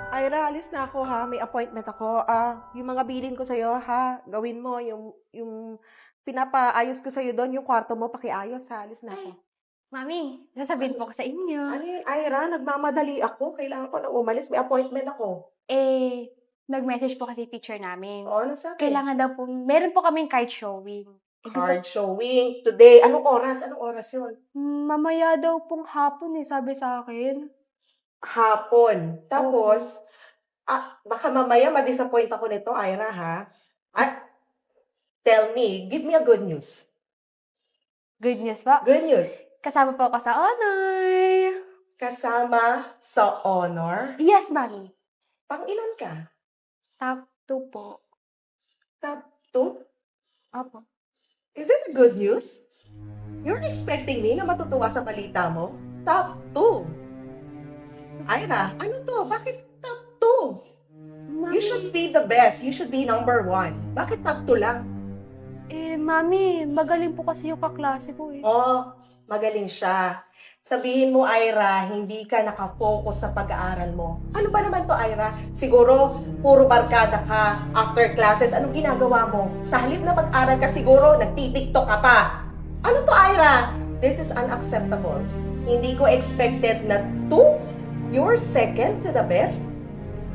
Ira, alis na ako ha. May appointment ako. Yung mga bilin ko sa'yo ha, gawin mo. Yung pinapaayos ko sa'yo doon, yung kwarto mo, pakiayos ha. Alis na ako. Ay, Mami, sasabihin Ano? po ko sa inyo. Ano yun, Ira? Nagmamadali ako. Kailangan ko na umalis. May appointment ako. Nag-message po kasi teacher namin. O, ano sabi? Kailangan daw po, meron po kaming card showing. Card showing. Today. Anong oras? Anong oras yun? Mamaya daw pong hapon sabi sa akin. Hapon. Tapos, baka mamaya ma-disappoint ako nito, Ira, ha? At, tell me, give me a good news. Good news po. Good news. Kasama po ako sa honor. Kasama sa honor. Yes, Mami. Pang ilan ka? Top 2 po. Top 2? Opo. Is it a good news? You're expecting me na matutuwa sa balita mo? Top 2. Ira, ano to? Bakit top 2? You should be the best. You should be number 1. Bakit top 2 lang? Mami, magaling po kasi yung kaklase ko Oh, magaling siya. Sabihin mo, Ira, hindi ka nakafocus sa pag-aaral mo. Ano ba naman to, Ira? Siguro, puro barkada ka after classes. Anong ginagawa mo? Sa halip na mag-aral ka siguro, nagtitiktok ka pa. Ano to, Ira? This is unacceptable. Hindi ko expected na 2? You're second to the best?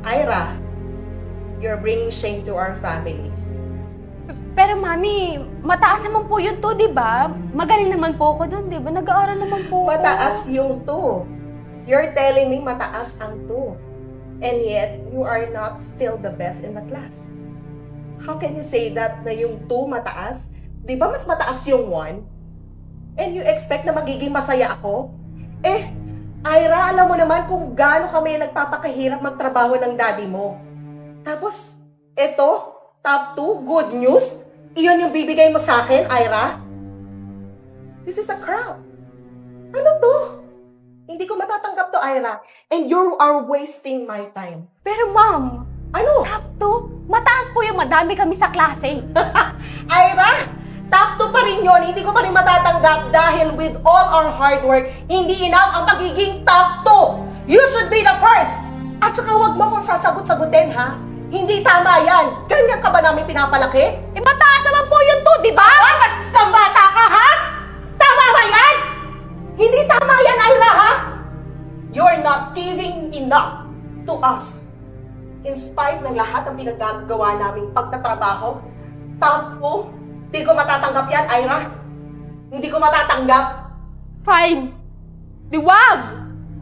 Ira, you're bringing shame to our family. Pero Mami, mataas naman po yun to, di ba? Magaling naman po ako doon, di ba? Nag-aaral naman po ako. Mataas yung 2. You're telling me mataas ang 2. And yet, you are not still the best in the class. How can you say that na yung 2 mataas? Di ba mas mataas yung 1? And you expect na magiging masaya ako? Ira, alam mo naman kung gaano kami nagpapakahirap magtrabaho ng daddy mo. Tapos, eto, top 2, good news? Iyon yung bibigay mo sa akin, Ira? This is a crap. Ano to? Hindi ko matatanggap to, Ira. And you are wasting my time. Pero Ma'am, Ano? top 2, mataas po yung madami kami sa klase. Ira, top 2 pa rin yun. Hindi ko pa rin matatanggap dahil with all our hard work, hindi enough ang pagiging top 2. You should be the first. At saka wag mo akong sasagot-sagutin, ha? Hindi tama yan. Ganyan ka ba namin pinapalaki? Mataas naman po yun to, di ba? Basta bata ka, ha? Tama ba yan? Hindi tama yan, Ira, ha? You're not giving enough to us. In spite ng lahat ng pinagagawa naming pagtatrabaho, tampo, hindi ko matatanggap yan, Ira. Hindi ko matatanggap. Fine. Diwag!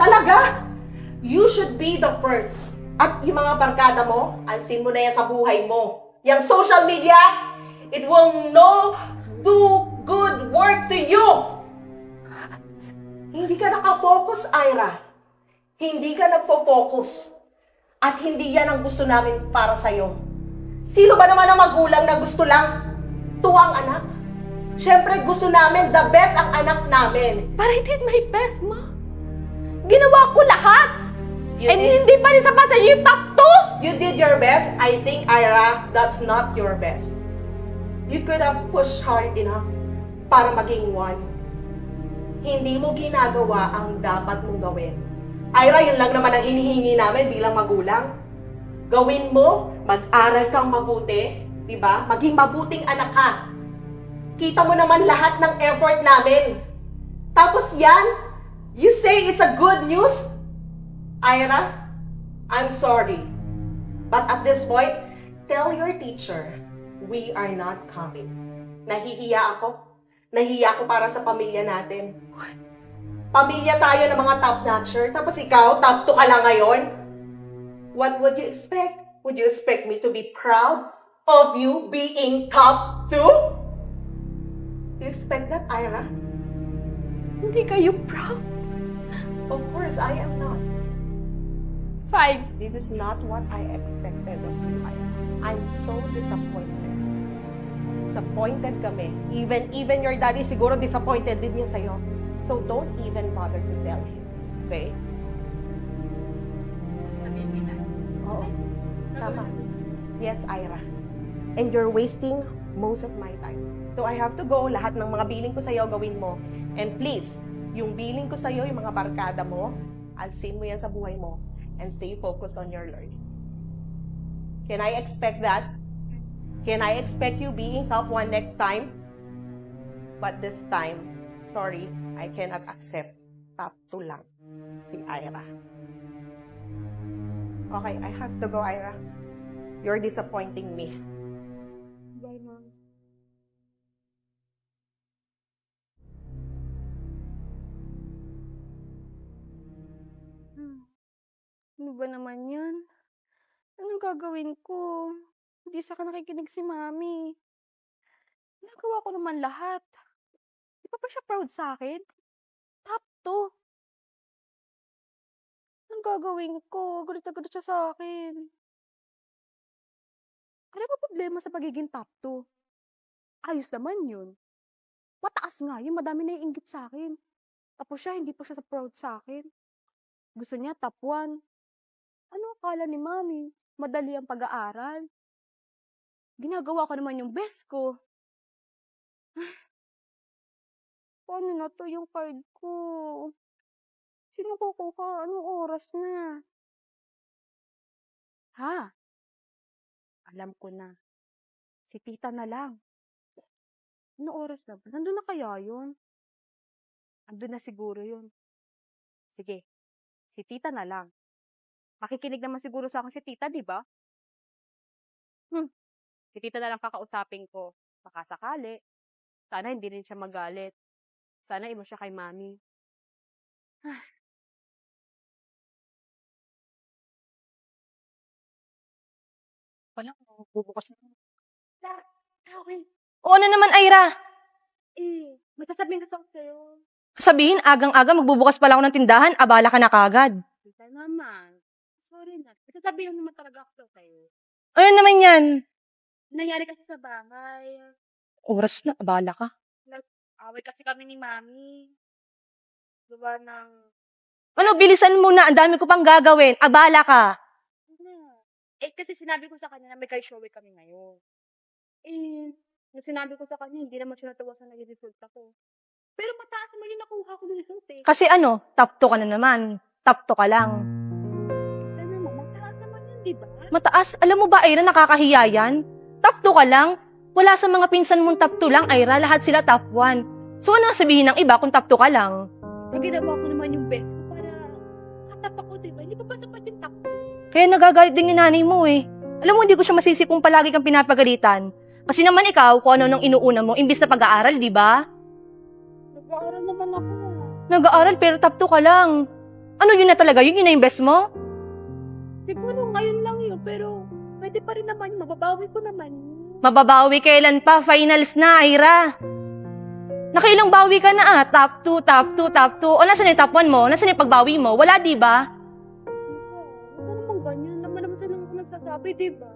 Talaga? You should be the first. At yung mga barkada mo, alsin mo na yan sa buhay mo. Yang social media, it will no do good work to you. Hindi ka nakafocus, Ira. Hindi ka nagfo-focus. At hindi yan ang gusto namin para sa'yo. Sino ba naman ang magulang na gusto lang tuwang anak? Siyempre, gusto namin the best ang anak namin. But I did my best, Ma. Ginawa ko lahat. Hindi pa rin sa yung top 2. You did your best. I think, Ira, that's not your best. You could have pushed hard enough para maging 1. Hindi mo ginagawa ang dapat mong gawin. Ira, yun lang naman ang hinihingi namin bilang magulang. Gawin mo, mag-aral kang mabuti, di ba? Maging mabuting anak ka. Kita mo naman lahat ng effort namin. Tapos yan, you say it's a good news? Ira, I'm sorry. But at this point, tell your teacher, we are not coming. Nahihiya ako. Nahihiya ako para sa pamilya natin. Pamilya tayo ng mga top-notcher, tapos ikaw, top 2 ka lang ngayon? What would you expect? Would you expect me to be proud of you being top 2? You expect that, Ira? Hindi kayo proud. Of course, I am not. Fine. This is not what I expected of you, Ira. I'm so disappointed. Disappointed kami. Even your daddy siguro disappointed din niya sa'yo. So don't even bother to tell him. Okay? Oo. Tama. Yes, Ira. And you're wasting most of my time. So I have to go. Lahat ng mga billing ko sa'yo, gawin mo. And please, yung billing ko sa'yo, yung mga barkada mo, alsin mo yan sa buhay mo. and stay focused on your learning. Can I expect that? Can I expect you being top 1 next time? But this time, sorry, I cannot accept top 2 lang si Ira. Okay, I have to go, Ira. You're disappointing me. Bye, Mom. Ano ba naman yan? Anong gagawin ko? Hindi sa akin nakikinig si Mami. Nagawa ko naman lahat. Di pa siya proud sa akin? Top 2. Anong gagawin ko? Galit na galit siya sa akin. Ano ba problema sa pagiging top 2? Ayos naman yun. Mataas nga yun. Madami na iinggit sa akin. Tapos siya, hindi pa siya sa proud sa akin. Gusto niya top 1. Ano akala ni Mami? Madali ang pag-aaral. Ginagawa ko naman yung best ko. Paano na to yung card ko? Sino kukuha? Anong oras na? Ha? Alam ko na. Si tita na lang. Anong oras na ba? Nandun na kaya yun? Andun na siguro yun. Sige. Si tita na lang. Makikinig naman siguro sa akin si tita, di ba? Si tita na lang kakausapin ko. Baka sakali. Sana hindi rin siya magalit. Sana iba siya kay Mami. Wala ko. Bubukas na. Okay. O ano naman, Ira? May sasabihin kasi ako sa'yo. Sabihin, agang-aga magbubukas pa lang ako ng tindahan, abala ka na kagad. Tita naman. Sorry na. May sasabihin naman talaga ako sa'yo. Ano naman yan? Nangyari kasi sa bahay. Oras na, abala ka. Away kasi kami ni Mami. Diba ng... Ano, bilisan mo na, ang dami ko pang gagawin, abala ka. Kasi sinabi ko sa kanya na may show kami ngayon. Nung sinabi ko sa kanya, hindi naman siya natuwa sa naging result ako. Pero mataas naman yung nakuha ko ng result eh. Kasi ano, top 2 ka na naman. Top 2 ka lang. Ito naman, mataas naman yun, diba? Mataas, alam mo ba, Ira, nakakahiya yan? Top 2 ka lang. Wala sa mga pinsan mong top 2 lang, Ira. Lahat sila top 1. So ano sabihin ng iba kung top 2 ka lang? Ginawa ko naman yung best ko para katap ako, diba? Hindi ko ba sapat yung top 2? Kaya nagagalit din yung nanay mo eh. Alam mo, hindi ko siya masisi kung palagi kang pinapagalitan. Kasi naman ikaw, kung ano nang inuuna mo, imbis na pag-aaral, di ba? Nag-aaral naman ako. Nag-aaral pero top 2 ka lang. Ano yun na talaga? Yun na invest mo? Siguro ngayon lang yun, pero pwede pa rin naman, mababawi ko naman. Mababawi kailan pa? Finals na, Ira. Nakailang bawi ka na ah. Top 2, top 2, top 2. O nasan yung top 1 mo? Nasan yung pagbawi mo? Wala, di ba? Ano naman ganyan? Naman sila ako nagsasabi, diba?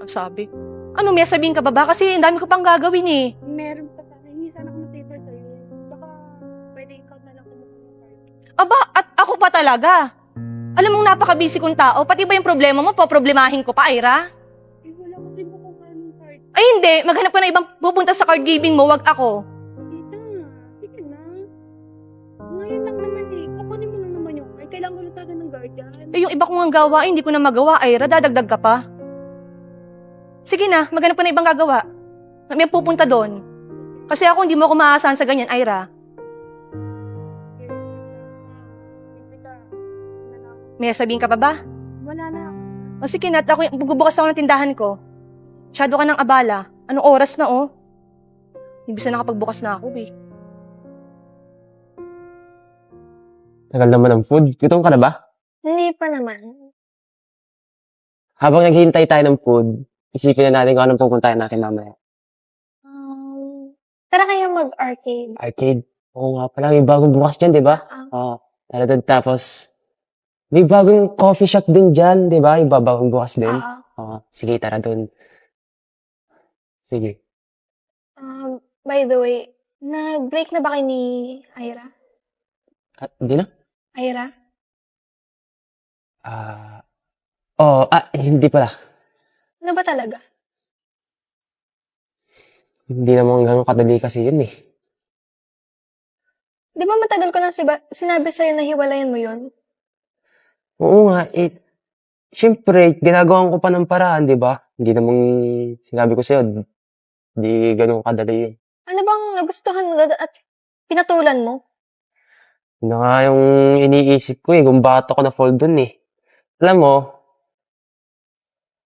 Ang sabi. Ano, may sabihin ka ba? Kasi ang dami ko pang gagawin eh. Meron pa sana. Hindi sana ako na-favor sa'yo. Baka pwede ikaw na lang kumuha ng card. Aba, at ako pa talaga. Alam mong napaka-busy kong tao. Pati ba yung problema mo, poproblemahin ko pa, Ira? Wala ko din makuha ng card. Ay hindi, maghanap ka na ibang pupunta sa card giving mo, wag ako. Tita, sige na. Ngayon lang naman eh. Kukunin mo lang naman yung card. Kailangan ko lang talaga ng guardian. Eh yung iba kong ang gawa, hindi ko na magawa, Ira, dadagdag ka pa. Sige na, maghanap ka na ibang gagawa. May pupunta doon. Kasi ako hindi mo ako maaasahan sa ganyan, Ira. May sabihin ka pa ba? Wala na. O sige na, ako magbubukas ako ng tindahan ko. Masyado ka ng abala. Anong oras na oh? Ibig na nakapagbukas na ako eh. Tagal naman ng food. Gutom ka na ba? Hindi pa naman. Habang naghihintay tayo ng food, isipin na natin kung anong pupuntahan natin mamaya. Tara kayo mag-arcade. Arcade. Oo nga pala, may bagong bukas dyan, di ba? Oo. Tara doon. Tapos, may bagong coffee shop din dyan, di ba? Yung bagong bukas din. Oo. Oo. Sige, tara doon. Sige. By the way, nag-break na ba kayo ni Ira? Hindi na? Ira? Hindi pala. Ano ba talaga? Hindi naman gano'ng kadali kasi yun eh. Di ba matagal ko na sinabi sa'yo na hiwalayan mo yun? Oo nga, siyempre, ginagawan ko pa ng paraan, di ba? Hindi namang sinabi ko sa'yo, di ganun kadali yun. Ano bang nagustuhan mo doon at pinatulan mo? Yun na nga yung iniisip ko kung bakit ako na-fall dun Alam mo,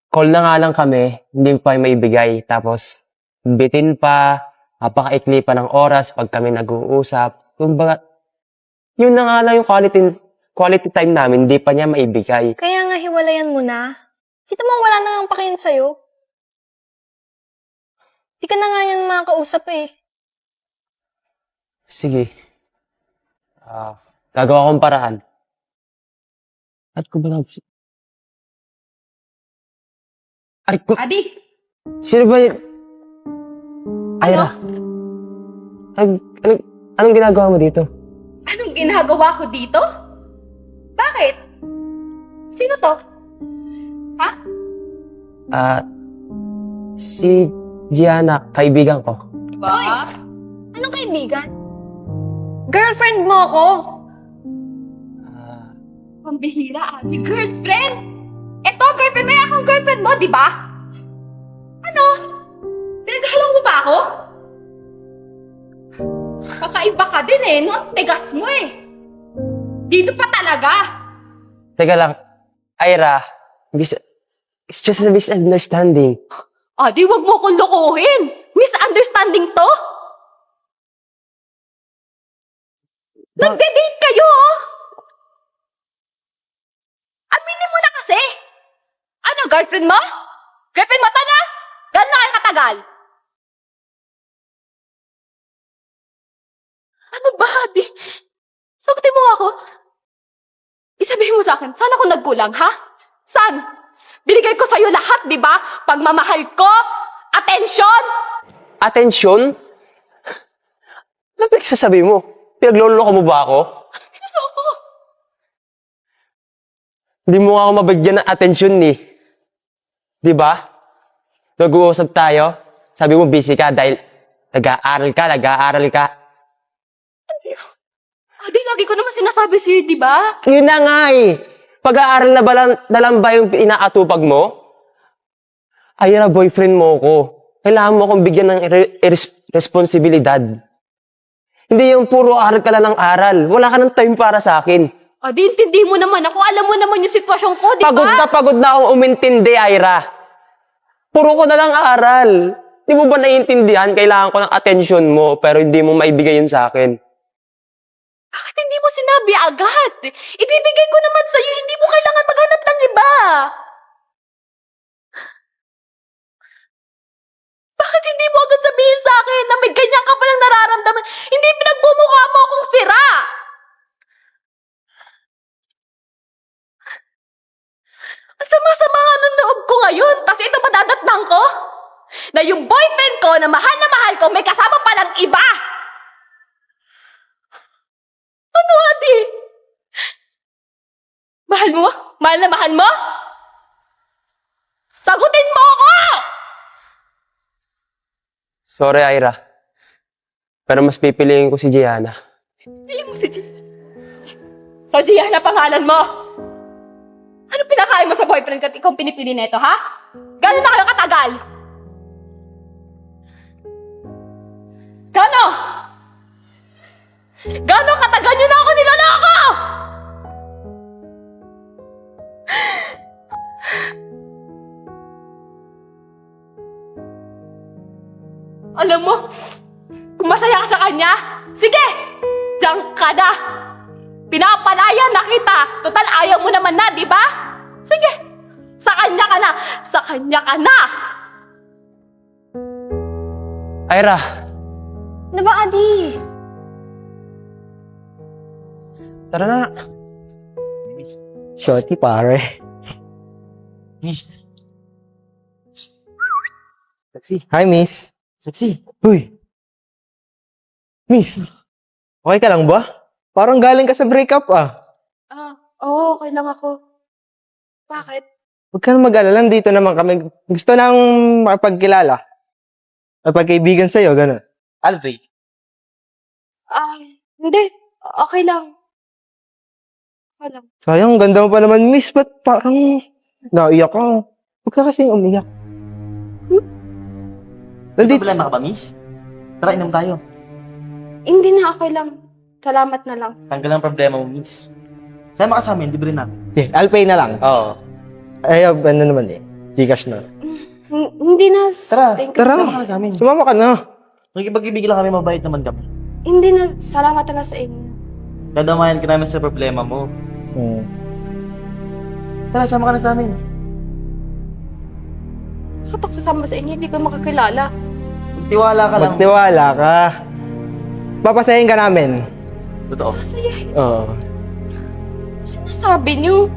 call na nga lang kami, hindi pa maibigay. Tapos, bitin pa, napakaikli pa ng oras pag kami nag-uusap. Kumbaga, yun na nga lang yung quality time namin, hindi pa niya maibigay. Kaya nga hiwalayan mo na. Kita mo wala na ang pakialam sa'yo. Di ka na nga yan makakausap eh. Sige. Gagawa akong paraan. At ko ba na... Ay, Adi! sino ba yun? Ira. Anong ginagawa mo dito? Anong ginagawa ko dito? Bakit? Sino to? Si Gianna, kaibigan ko. Ba? Anong kaibigan? Girlfriend mo ako! Pambihira, Adi. Girlfriend? Eto, girlfriend mo yung akong girlfriend mo, di ba? Ano? Pinaghalang mo ba ako? Kakaiba ka din eh, no? Ang tigas mo eh. Dito pa talaga. Teka lang, Ira, it's just a misunderstanding. Adi, wag mo kong lokohin. Misunderstanding to? Nagde-date kayo, oh! Aminin mo na kasi! Ano, girlfriend mo? Girlfriend mo to na? Gano'n na kayo katagal? Ano ba, Adi? Sagutin mo ako. Isabihin mo sa akin, saan ako nagkulang, ha? Saan? Binigay ko sa'yo lahat, di ba? Pagmamahal ko, atensyon, Atensyon? Ano pinagsasabi mo? Pinagloloko mo ba ako? Hindi mo nga ako mabigyan ng atensyon Di ba? Nag-uusap tayo. Sabi mo busy ka dahil nag-aaral ka. Adi, lagi ko naman sinasabi sa'yo, di ba? Yun na nga Pag-aaral na lang ba yung inaatupag mo? Ay na, boyfriend mo ko. Kailangan mo akong bigyan ng responsibilidad. Hindi yung puro aral ka lang ng aral. Wala ka ng time para sa akin. Adi, intindi mo naman ako. Alam mo naman yung sitwasyon ko, di ba? Pagod na akong umintindi, Ira. Puro ko na lang aral. Di mo ba naiintindihan? Kailangan ko ng atensyon mo, pero hindi mo maibigay yun sa akin. Bakit hindi mo sinabi agad? Ibibigay ko naman sa'yo, hindi mo kailangan maghanap ng iba. Bakit hindi mo agad sabihin sa akin na may ganyan ka palang nararamdaman? Hindi pinagbumukha mo akong sira. Ang sama-sama nga ng loob ko ngayon, kasi ito madadatnang ko? Na yung boyfriend ko na mahal ko may kasama palang iba. Ano, Adi? Mahal mo? Mahal na mahal mo? Sagutin mo ako! Sorry, Ira. Pero mas pipiliin ko si Gianna. Pili mo si So, Gianna pangalan mo? Ano pinakain mo sa boyfriend ko at ikaw pinipili neto, ha? Gano'n na kayo katagal? Gano'n? Gano'n katagal nyo na ako niloloko? Alam mo, kung masaya ka sa kanya, sige! Diyan ka na! Pinapalaya na kita! Total, ayaw mo naman na, di ba? Sige! Sa kanya ka na! Sa kanya ka na! Ira! Ano ba, Adi? Tara na. Shorty, pare. Miss. Sexy. Hi, miss. Sexy. Uy. Miss. Okay ka lang ba? Parang galing ka sa breakup, ah. Oo, okay lang ako. Bakit? Huwag ka na mag-alala. Dito naman kami. Gusto lang makapagkilala. Mapagkaibigan sa'yo, gano'n. Alvin. Hindi. Okay lang. ka lang. Sayang, ganda mo pa naman, miss. Ba't parang naiyak ka? Huwag ka kasing umiyak. May Nandito. problema ka ba, miss? Tara, inom tayo. Hindi na, okay lang. Salamat na lang. Tanggal ang problema mo, miss. Sama ka sa amin, libre natin. I'll pay na lang. Oo. Ay, ano naman eh. Gcash na. Hindi na. Tara, Thank you. Tara. Sama ka sa amin. Sumama ka na. Nakikipag-ibig lang kami, mabait naman kami. Hindi na. Salamat na sa inyo. Dadamayan ka namin sa problema mo. Tara, sama ka na sa amin. Bakit ako sasama sa inyo? Hindi ko makakilala. Magtiwala ka lang. Magtiwala ka. Papasahin ka namin. Totoo. Sasayahin. Oo. Sinasabi niyo.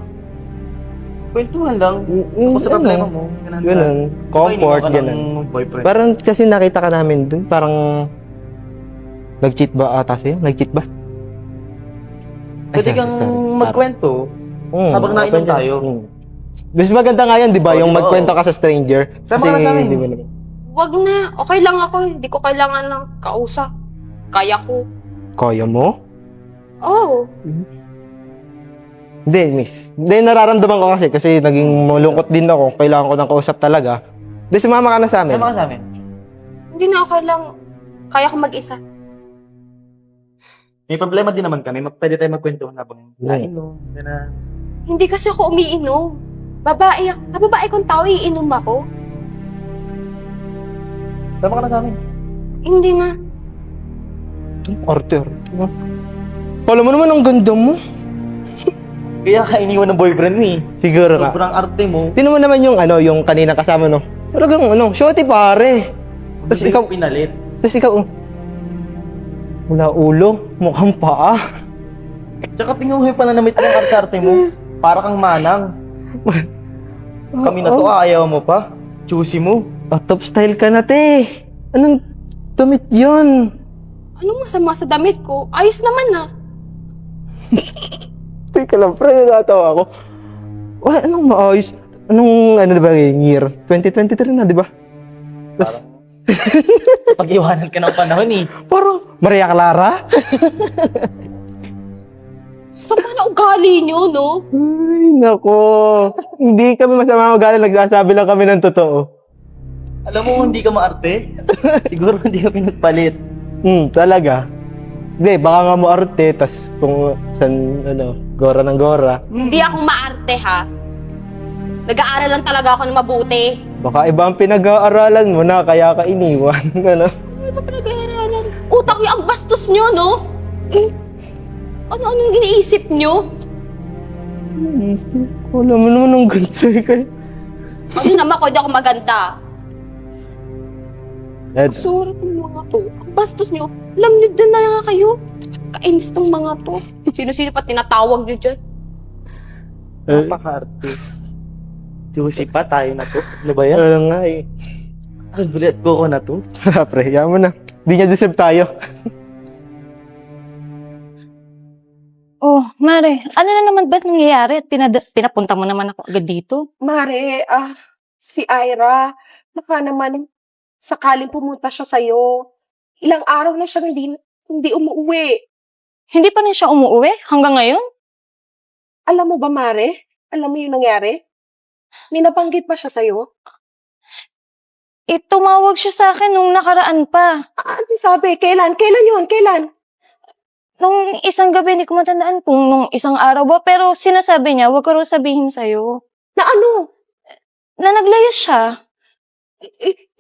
Kwentuhan lang. Kung sa problema mo. Ganun. Comfort, ganun. Boyfriend. Parang kasi nakita ka namin dun, parang nag-cheat ba ata sa'yo? Nag-cheat ba? Pwede kang magkwento. habang nainom tayo. Mas maganda nga yan, di ba? Oo, Yung di ba? magkwento ka sa stranger. Sama ka na sa amin. di ba naman? Wag na. Okay lang ako. Hindi ko kailangan ng kausap. Kaya ko. Kaya mo? Oh. Hindi, miss. Hindi, nararamdaman ko kasi naging malungkot din ako. Kailangan ko ng kausap talaga. Hindi, sumama ka na sa amin. Sama ka sa amin. Hindi na okay lang. Kaya ko mag-isa. May problema din naman kami. Pwede tayo magkwento habang nainom. Na... Hindi kasi ako umiinom. Babae. Babae kong tao, iinom ako. Sama ka na sa amin. Hindi na. Arte. Kala mo naman ang ganda mo. Kaya ka iniwan ng boyfriend mo eh. Siguro ka. Sobrang arte mo. Tingnan mo naman yung kanina kasama, no? Talagang shorty pare. Tapos Hindi ikaw, ko pinalit. wala ulo, mukhang paa. Tsaka tingnan mo yung pananamit ng arte-arte mo. Para kang manang. Kami na to, ayaw mo pa. Choosy mo. Top style ka na, te. Anong damit yun? Anong masama sa damit ko? Ayos naman ah. Teka lang, pre, nagatawa ako. Anong maayos? Anong, ba, year? 2023 na, di ba? Parang... Pag-iwanan ka ng panahon eh. Parang, Maria Clara? Sama na ugali nyo, no? Ay, nako. Hindi kami masama ugali, nagsasabi lang kami ng totoo. Alam mo, hindi ka maarte. Siguro hindi ka pinagpalit. Talaga. Hindi, baka nga mo arte, tas kung san, gora ng gora. Hindi ako maarte ha. Nag-aaral lang talaga ako ng mabuti. Baka iba ang pinag-aaralan mo na, kaya ka iniwan. Ano? Ano ba pinag-aaralan? Utak niyo ang bastos nyo, no? Ano-ano yung iniisip nyo? Alam mo naman ang ganda kayo. Ano naman ko, hindi ako maganda. Ed, Sorry ng mga to. Ang bastos nyo. Alam nyo din na nga kayo. Kainis tong mga to. Sino-sino pa tinatawag nyo dyan? Napaka-arte. Choosy pa tayo na to. Ano ba yan? ano nga eh. Ang bulit ko na to. Pre, hiya mo na. Di niya deserve tayo. Oh, Mare, ano na naman ba't nangyayari at pinapunta mo naman ako agad dito? Mare, si Ira, baka naman sakaling pumunta siya sa'yo. Ilang araw na siya hindi umuwi. Hindi pa rin siya umuwi hanggang ngayon? Alam mo ba, Mare? Alam mo yung nangyari? May nabanggit pa siya sa'yo? Tumawag siya sa akin nung nakaraan pa. Ano sabi? Kailan? Kailan yun? Kailan? Nung isang gabi, hindi ko matandaan kung nung isang araw ba, pero sinasabi niya, huwag ko raw sabihin sa'yo. Na ano? Na naglayas siya.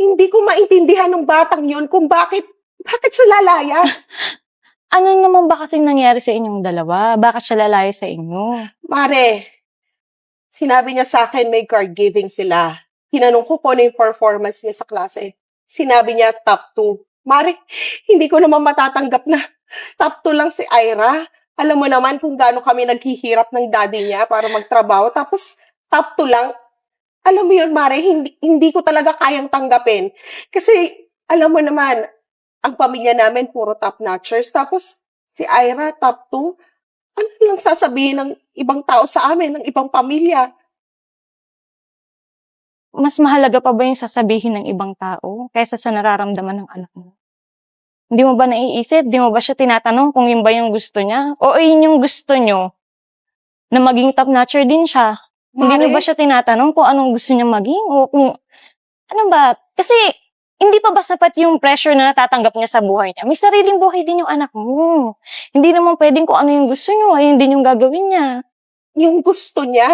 Hindi ko maintindihan ng batang yun kung bakit siya lalayas. Ano naman ba kasing nangyari sa inyong dalawa? Bakit siya lalayas sa inyo? Mare, sinabi niya sa akin may card giving sila. Tinanong ko kung ano yung performance niya sa klase. Sinabi niya top 2. Mare, hindi ko naman matatanggap na top 2 lang si Ira. Alam mo naman kung gaano kami naghihirap ng daddy niya para magtrabaho. Tapos top 2 lang. Alam mo yun, Mare, hindi ko talaga kayang tanggapin. Kasi, alam mo naman, ang pamilya namin puro top-notchers. Tapos, si Ira, top 2. Ano lang sasabihin ng ibang tao sa amin, ng ibang pamilya? Mas mahalaga pa ba yung sasabihin ng ibang tao kaysa sa nararamdaman ng anak mo? Hindi mo ba naiisip? Di mo ba siya tinatanong kung yun ba yung gusto niya? O yun yung gusto nyo? na maging top-notcher din siya. Hindi niyo ba Mare, siya tinatanong kung anong gusto niya maging? O kung, ano ba? Kasi, hindi pa ba sapat yung pressure na natatanggap niya sa buhay niya? May sariling buhay din yung anak mo. Hindi naman pwedeng kung ano yung gusto niyo, ayun din yung gagawin niya. yung gusto niya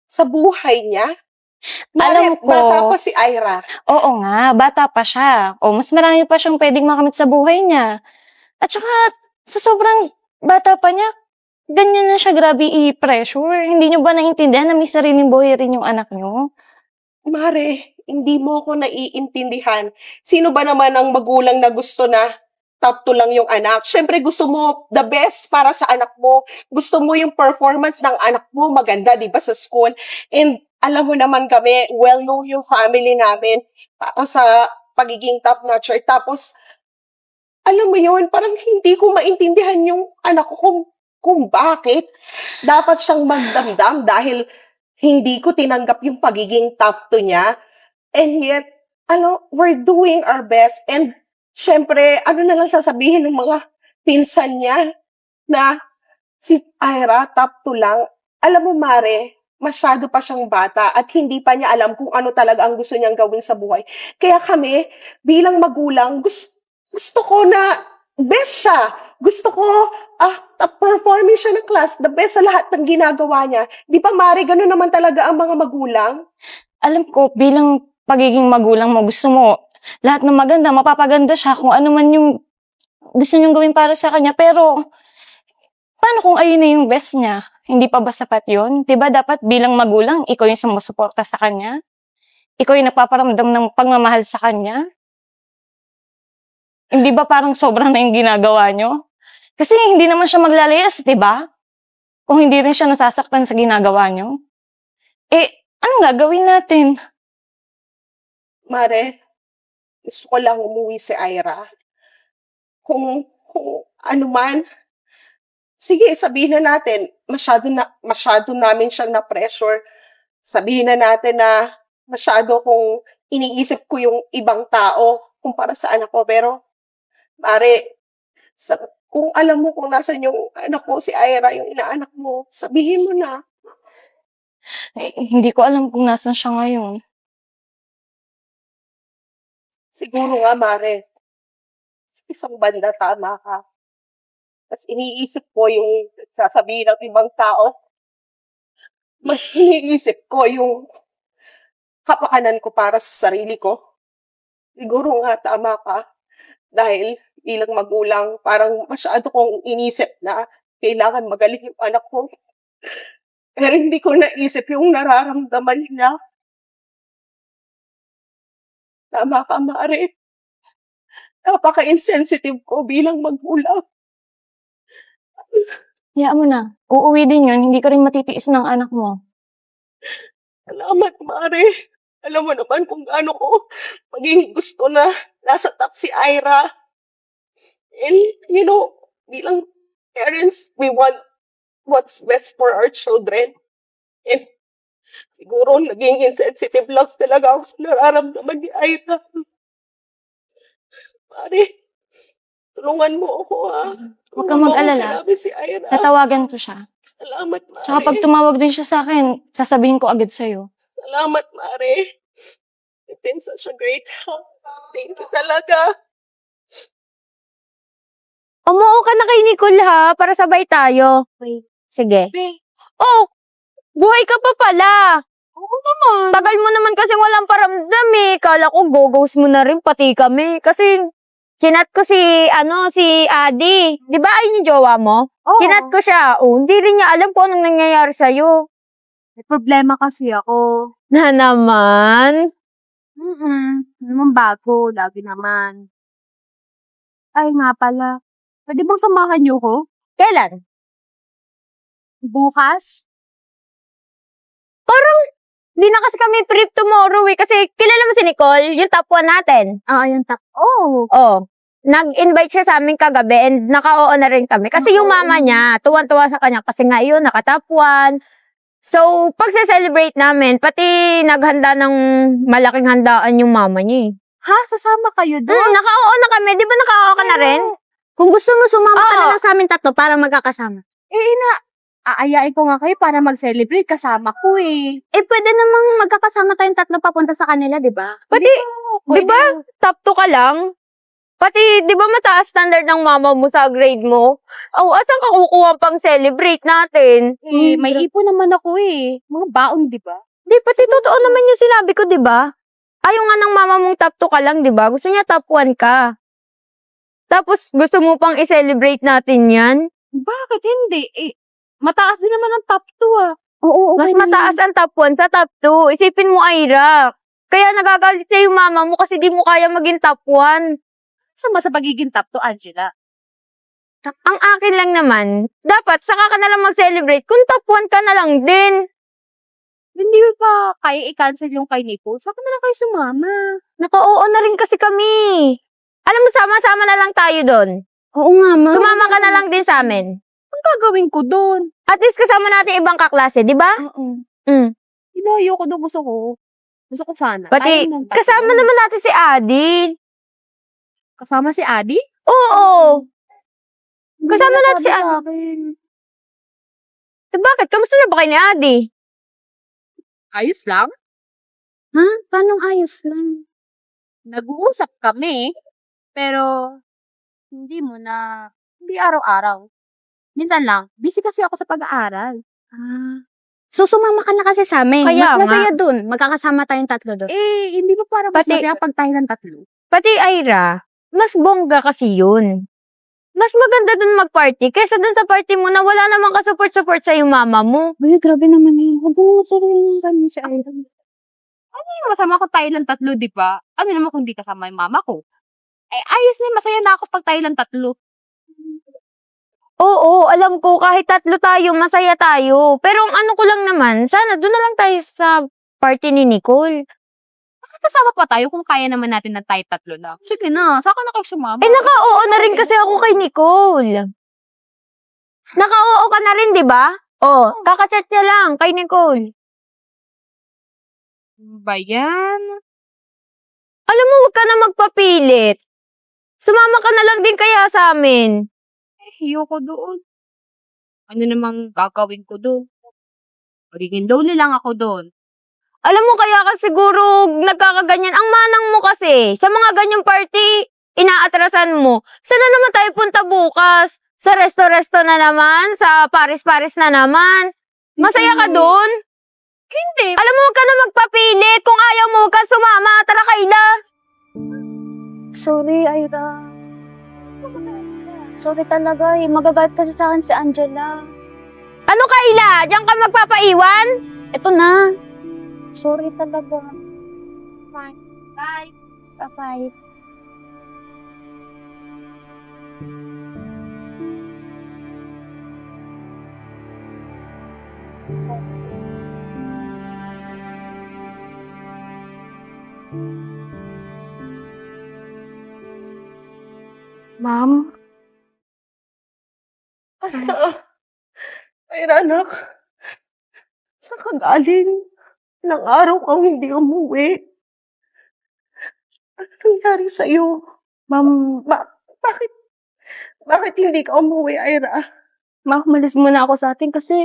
sa buhay niya. Alam Mare, ko. bata pa si Ira. Oo nga, bata pa siya. O, mas marami pa siyang pwedeng makamit sa buhay niya. At saka, sa sobrang bata pa niya, ganyan na siya grabe i-pressure. Hindi niyo ba naiintindihan na may sariling buhay rin yung anak niyo? Mare, hindi mo ako naiintindihan. Sino ba naman ang magulang na gusto na top 2 lang yung anak? Siyempre, gusto mo the best para sa anak mo. Gusto mo yung performance ng anak mo maganda, di ba, sa school? And alam mo naman kami, well-known yung family namin para sa pagiging top-notcher. Tapos, alam mo yun, parang hindi ko maintindihan yung anak ko kung bakit dapat siyang magdamdam dahil hindi ko tinanggap yung pagiging top 2 niya. And yet, we're doing our best. And syempre, ano na lang sasabihin ng mga pinsan niya na si Ira, top 2 lang. Alam mo, Mare, masyado pa siyang bata at hindi pa niya alam kung ano talaga ang gusto niyang gawin sa buhay. Kaya kami, bilang magulang, gusto ko na best siya. Gusto ko, performing siya ng class, the best sa lahat ng ginagawa niya. Di ba, Mare, gano'n naman talaga ang mga magulang? Alam ko, bilang pagiging magulang mo, gusto mo lahat ng maganda, mapapaganda siya kung ano man yung gusto niyong gawin para sa kanya. Pero, paano kung ayun na yung best niya? Hindi pa ba sapat yun? Diba dapat bilang magulang, ikaw yung sumusuporta sa kanya? Ikaw yung nagpaparamdam ng pagmamahal sa kanya? Hindi ba parang sobrang na yung ginagawa niyo? Kasi hindi naman siya maglalayas, diba? Kung hindi rin siya nasasaktan sa ginagawa niyo. Anong gagawin natin? Mare, gusto ko lang umuwi si Ira. Kung ano man, sige, sabihin na natin, masyado namin siyang na-pressure. Sabihin na natin na masyado kung iniisip ko yung ibang tao kumpara sa anak ko. Pero, Mare, kung alam mo kung nasan yung anak ko, si Ira, yung inaanak mo, sabihin mo na. Hindi ko alam kung nasan siya ngayon. Siguro nga, Mare, sa isang banda tama ka. Mas iniisip ko yung sasabihin ng ibang tao. Mas iniisip ko yung kapakanan ko para sa sarili ko. Siguro nga tama ka. Dahil bilang magulang, parang masyado kong inisip na kailangan magaling yung anak ko. Pero hindi ko naisip yung nararamdaman niya. Tama ka, Mare. Napaka-insensitive ko bilang magulang. Hayaan mo na. Uuwi din yun. Hindi ka rin matitiis ng anak mo. Salamat, Mare. Alam mo naman kung gaano ko maging gusto na nasa top si Ira. And, bilang parents, we want what's best for our children. And siguro naging insensitive lang talaga ako sa nararamdaman ni Ira. Mare, tulungan mo ako, ha? Huwag kang mag-alala. Tulungan mo si Ira. Tatawagan ko siya. Salamat, Mare. Tsaka pag tumawag din siya sa akin, sasabihin ko agad sa'yo. Salamat, Mare. You've been such a great help. Thank you talaga. Umuo ka na kay Nicole ha, para sabay tayo. Sige. Oh, buhay ka pa pala. Oo naman. Tagal mo naman kasi walang paramdam eh. Kala ko go-goes mo na rin, pati kami. Kasi, chinat ko si Adi. Di ba ayun yung jowa mo? Oo. Chinat ko siya. Oh, hindi rin niya alam kung anong nangyayari sa'yo. May problema kasi ako. Na naman? Naman bago, lagi naman. Ay nga pala, pwede bang samahan niyo ko? Kailan? Bukas? Hindi na kasi kami trip tomorrow eh. Kasi kilala mo si Nicole, yung top 1 natin. Yung Oh, Oh. Nag-invite siya sa amin kagabi and naka-oo na rin kami. Kasi yung mama niya, tuwan-tuwa sa kanya kasi nga yun, naka-top 1. So, pag celebrate namin, pati naghanda ng malaking handaan yung mama niya eh. ha? Sasama kayo doon? Naka-oo na kami. Di ba naka-oo ka na rin? Kung gusto mo, sumama ka Oo. na lang sa amin tatlo para magkakasama. Aayain ko nga kayo para mag-celebrate kasama ko eh. Eh, pwede namang magkakasama tayong tatlo papunta sa kanila, di ba? Pati, di ba, top 2 ka lang? Pati, di ba mataas standard ng mama mo sa grade mo? Oh, asan ka kukuha pang celebrate natin? Eh, may ipon naman ako eh. Mga baon, di ba? Di, pati totoo naman yung sinabi ko, di ba? Ayaw nga ng mama mong top 2 ka lang, di ba? Gusto niya top 1 ka. Tapos, gusto mo pang i-celebrate natin yan? Bakit hindi? Eh, mataas din naman ang top 2 ah. Oo, Mas mataas ang top 1 sa top 2. Isipin mo, Ira. Kaya nagagalit na yung mama mo kasi di mo kaya maging top 1. Sama sa pagiging top 2, Angela. Ang akin lang naman, dapat saka ka na lang mag-celebrate kung top 1 ka na lang din. Hindi mo pa kaya i-cancel yung kay Nicole? Saka na lang kayo sumama. Naka-oo na rin kasi kami. Alam mo, sama-sama na lang tayo doon. Oo nga, ma. Sumama ka na lang din sa amin. Ang gagawin ko doon? At least kasama natin ibang kaklase, di ba? Oo. Mm. Hindi, ayoko doon. Gusto ko. Gusto ko sana. Pati, Ayaw ng tatlo. kasama naman natin si Adi. Kasama si Adi? Oo. Hindi Kasama niya natin si nasabi Adi. sa akin. Eh, bakit? Kamusta na ba kayo ni Adi? Ayos lang. Ha? Paano ayos lang? Nag-uusap kami. Pero, hindi araw-araw. Minsan lang. Busy kasi ako sa pag-aaral. Ah. So, sumama ka na kasi sa amin. Kaya Mas masaya nga. dun. Magkakasama tayong tatlo dun. Eh, hindi ba para mas Pati- masaya pag tayo ng tatlo? Pati Ira, mas bongga kasi yun. Mas maganda dun mag-party kaysa dun sa party mo na wala namang ka-support-support sa yung mama mo. Uy, grabe naman eh. Huwag mo sarili ganyan si Ira. Ano yung masama kung tayo lang tatlo, di ba? Ano naman kung di kasama yung mama ko? Eh, ayos na, masaya na ako pag tayo lang tatlo. Oo, alam ko, kahit tatlo tayo, masaya tayo. Pero ang ano ko lang naman, sana doon na lang tayo sa party ni Nicole. Bakit kasama pa tayo kung kaya naman natin na tayo tatlo lang? Sige na, saka na kayo sumama. Eh, naka-oo na rin kasi ako kay Nicole. Naka-oo ka na rin, di ba? Oh, kakachat niya lang kay Nicole. Ba yan? Alam mo, huwag ka na magpapilit. Sumama ka na lang din kaya sa amin. Ayoko doon. Ano namang gagawin ko doon? Magiging lonely lang ako doon. Alam mo, kaya ka siguro nagkakaganyan. Ang manang mo kasi, sa mga ganyang party, inaatrasan mo. Sana naman tayo punta bukas? Sa resto-resto na naman? Sa Paris-Paris na naman? Masaya ka doon? Hindi. Alam mo, huwag ka na magpapilit. Kung ayaw mo, huwag kang sumama. Tara, Kayla. Sorry, Ira. Sorry talaga eh. Magagalit kasi sa akin si Angela. Ano, Kayla? Diyan ka magpapaiwan? Ito na. Sorry talaga. Fine. Bye. Bye-bye. Ma'am, Ay, anak. Saan ka galing? Ilang araw kang hindi umuwi. Ano nangyari sa'yo? ma'am, Bakit? Bakit hindi ka umuwi, Ira? ma'am, malis muna ako sa atin kasi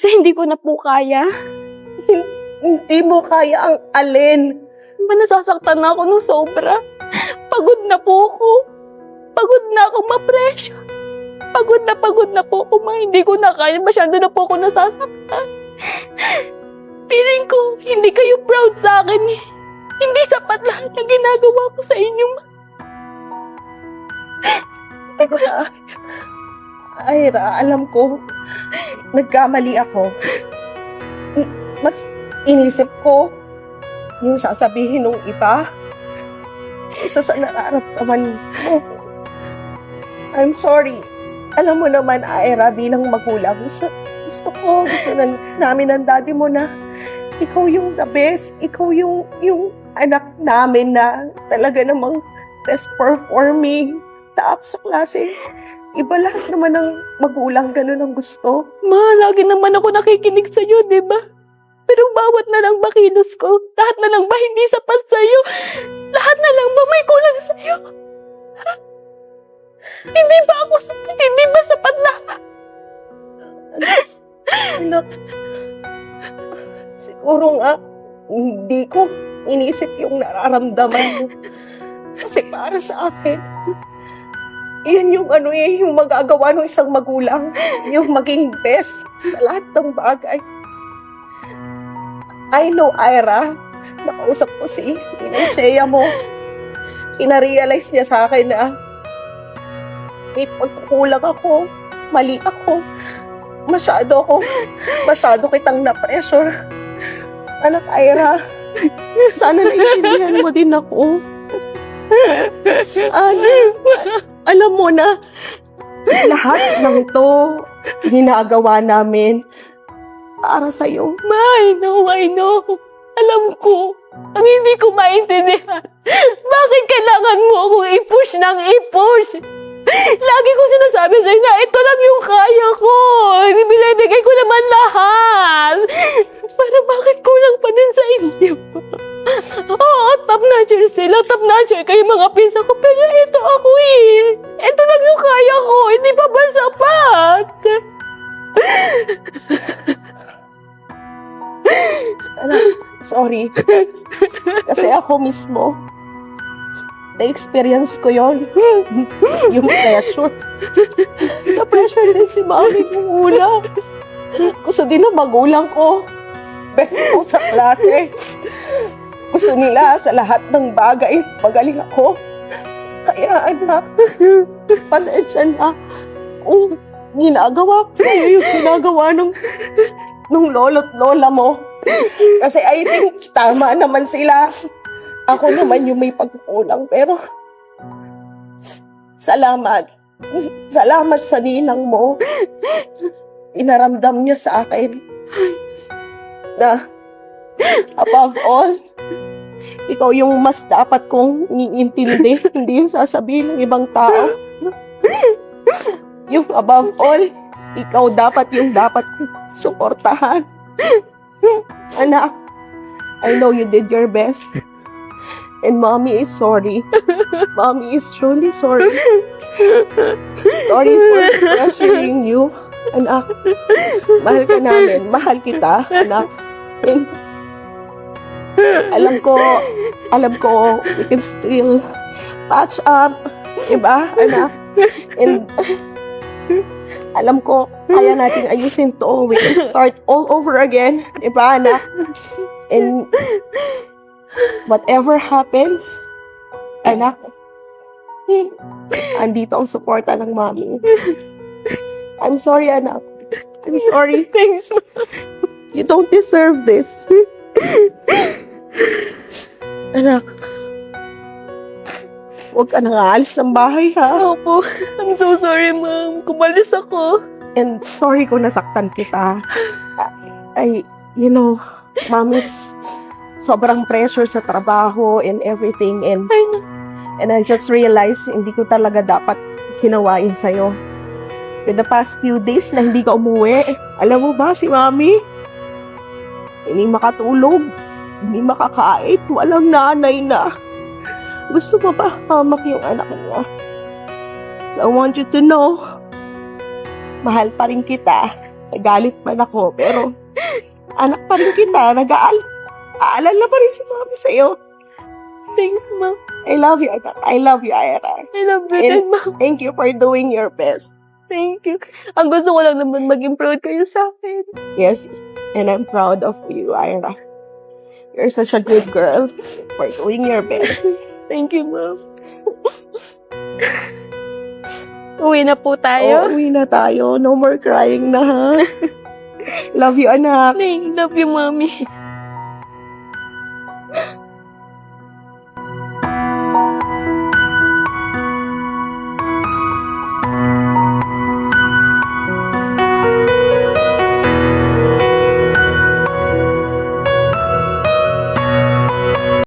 hindi ko na po kaya. Hindi mo kaya ang alin. Nasasaktan na ako nung sobra. Pagod na po ako. Pagod na ako ma-pressure. Pagod na po ako, ma. Hindi ko na kaya. Masyado na po ako nasasaktan. Feeling ko, hindi kayo proud sa akin eh. Hindi sapat lahat ng ginagawa ko sa inyo, ma. Ira, alam ko, nagkamali ako. Mas inisip ko yung sasabihin ng iba isa sa nararamdaman mo. I'm sorry. Alam mo naman, Ira, bilang magulang, gusto namin ng daddy mo na ikaw yung the best. Ikaw yung anak namin na talaga namang best performing, top sa klase. Iba lahat naman ng magulang ganun ang gusto. Ma, lagi naman ako nakikinig sa'yo, di ba? Pero bawat na lang ba kilos ko? Lahat na lang ba hindi sapat sa'yo? Lahat na lang ba may kulang sa'yo? Hindi ba ako sapat? Hindi ba sapat lahat? Anak, siguro nga, hindi ko inisip yung nararamdaman mo. Kasi para sa akin, yan yung yung magagawa ng isang magulang, yung maging best sa lahat ng bagay. I know, Ira, nakausap ko si Inechea mo. Ina-realize niya sa akin na may pagkukulang ako, mali ako, masyado kitang na-pressure. Anak Ira, sana naiintindihan mo din ako. Sana, alam mo na, lahat ng to ginagawa namin para sa'yo. Ma, I know. Alam ko. Ang hindi ko maintindihan. Bakit kailangan mo akong i-push ng i-push? Lagi ko sinasabi sa'yo na ito lang yung kaya ko. Binibigay ko naman lahat. Pero bakit kulang pa din sa inyo? Oo, top notcher sila. Top notcher kayo mga pinsa ko. Pero ito ako eh. Ito lang yung kaya ko. Hindi pa ba sapat? Anak, sorry. Kasi ako mismo, na-experience ko yon. Yung pressure. Na-pressure din si mami kong una. Gusto din ng magulang ko. Best ko sa klase. Gusto nila sa lahat ng bagay, magaling ako. Kaya anak, pasensya na kung ginagawa ko sa'yo yung ginagawa nung lolo't lola mo. Kasi I think tama naman sila. Ako naman yung may pagkukulang. Pero salamat. Salamat sa ninang mo. Inaramdam niya sa akin na above all, ikaw yung mas dapat kong iintindi. Hindi yung sasabihin ng ibang tao. Yung above all, ikaw dapat kong suportahan. Anak, I know you did your best. And mommy is sorry. Mommy is truly sorry. Sorry for pressuring you. Anak, mahal ka namin. Mahal kita, anak. And alam ko, we can still patch up. Diba, anak? And alam ko, kaya nating ayusin to. We can start all over again. Diba, anak? And whatever happens, anak, andito ang suporta ng mami. I'm sorry, anak. I'm sorry. Thanks, Ma. You don't deserve this. Anak, huwag ka nang aalis ng bahay, ha? Opo. I'm so sorry, Ma'am. Kumalis ako. And sorry kung nasaktan kita. Mommy's sobrang pressure sa trabaho and everything. And I just realized, hindi ko talaga dapat hinawain sa'yo. With the past few days na hindi ka umuwi, alam mo ba si Mommy? Hindi makatulog, hindi makakain, walang nanay na. Gusto mo ba hamak yung anak niya? So I want you to know, mahal pa rin kita. Nagalit man ako, pero anak pa rin kita. Aalala pa rin si Mommy sa'yo. Thanks, Ma. I love you, anak. I love you, Ira. I love you And din, Ma. thank you for doing your best. Thank you. Ang gusto ko lang naman maging proud kayo sa akin. Yes, and I'm proud of you, Ira. You're such a good girl for doing your best. Thank you, Ma'am. Uwi na po tayo. Uwi na tayo. No more crying na, ha? Love you, anak. Love you, Mommy.